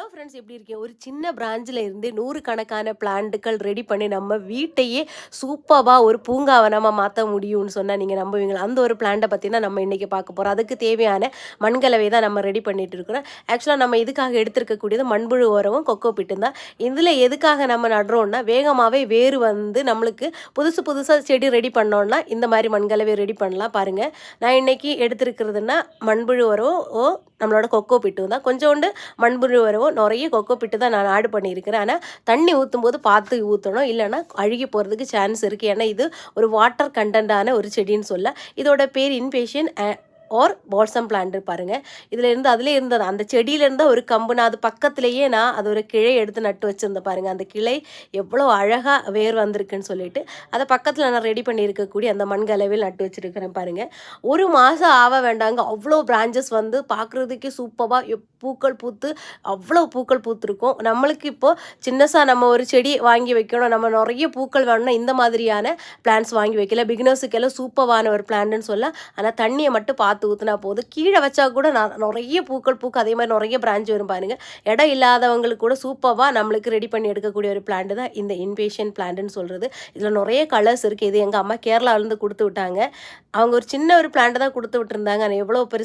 Hello friends, எப்படி இருக்கீங்க? ஒரு சின்ன பிரான்ச்சில் இருந்து நூறுக்கணக்கான பிளான்ட்டுகள் ரெடி பண்ணி நம்ம வீட்டையே சூப்பர்பா ஒரு பூங்காவனமா மாற்ற முடியும்னு சொன்னால் நீங்கள் நம்புவீங்களா? அந்த ஒரு பிளான்ட்டை பற்றி தான் நம்ம இன்றைக்கி பார்க்க போகிறோம். அதுக்கு தேவையான மண்கலவை தான் நம்ம ரெடி பண்ணிட்டு இருக்கிறோம். ஆக்சுவலாக நம்ம இதுக்காக எடுத்திருக்கக்கூடியது மண்புழு உரமும் கொக்கோ பிட்டும் தான். இதில் எதுக்காக நம்ம நடுறோம்னா, வேகமாகவே வேர் வந்து நம்மளுக்கு புதுசு புதுசாக செடி ரெடி பண்ணோன்னா இந்த மாதிரி மண்கலவை ரெடி பண்ணலாம். பாருங்கள், நான் இன்றைக்கி எடுத்திருக்கிறதுனா மண்புழு உரம் நம்மளோட கொக்கோ பிட்டும் தான். கொஞ்சோண்டு மண்புழு உரமும் நிறைய கொக்கோ பிட்டு தான் நான் ஆட் பண்ணியிருக்கிறேன். ஆனால் தண்ணி ஊற்றும்போது பார்த்து ஊற்றணும், இல்லைன்னா அழுகி போகிறதுக்கு சான்ஸ் இருக்குது. ஏன்னா இது ஒரு வாட்டர் கண்டென்ட்டான ஒரு செடின்னு சொல்ல. இதோட பேர் இன்பேஷன் ஆர் பால்சம் பிளான்ட். பாருங்கள், இதில் இருந்து அதிலே இருந்தது அந்த செடியிலேருந்து ஒரு கம்பு. நான் அது பக்கத்துலேயே நான் அது ஒரு கிளை எடுத்து நட்டு வச்சுருந்தேன். பாருங்கள், அந்த கிளை எவ்வளோ அழகாக வேர் வந்திருக்குன்னு சொல்லிட்டு அதை பக்கத்தில் நான் ரெடி பண்ணியிருக்கக்கூடிய அந்த மண்கலவையில் நட்டு வச்சுருக்கிறேன். பாருங்கள், ஒரு மாதம் ஆக வேண்டாங்க, அவ்வளோ பிரான்ச்சஸ் வந்து பார்க்குறதுக்கே சூப்பராக பூக்கள் பூத்து அவ்வளோ பூக்கள் பூத்திருக்கும். நம்மளுக்கு இப்போது சின்னசாக நம்ம ஒரு செடி வாங்கி வைக்கணும், நம்ம நிறைய பூக்கள் வேணும்னா இந்த மாதிரியான பிளான்ஸ் வாங்கி வைக்கல. பிகினர்ஸுக்கெல்லாம் சூப்பரான ஒரு பிளான்ட்னு சொல்ல. ஆனால் தண்ணியை மட்டும் பார்த்து ஊற்றினா போதும். கீழே வச்சா கூட நிறைய பூக்கள் பூக்கும். அதே மாதிரி நிறைய பிரான்ச் வரும். பாருங்கள், இடம் இல்லாதவங்களுக்கு கூட சூப்பராக நம்மளுக்கு ரெடி பண்ணி எடுக்கக்கூடிய ஒரு பிளான்ட் தான் இந்த இன்பேஷன் பிளான்ட்னு சொல்கிறது. இதில் நிறைய கலர்ஸ் இருக்குது. இது எங்கள் அம்மா கேரளாவிலேருந்து கொடுத்து விட்டாங்க. அவங்க ஒரு சின்ன ஒரு பிளான்ட் தான் கொடுத்து விட்டுருந்தாங்க. ஆனால் எவ்வளோ பெருசு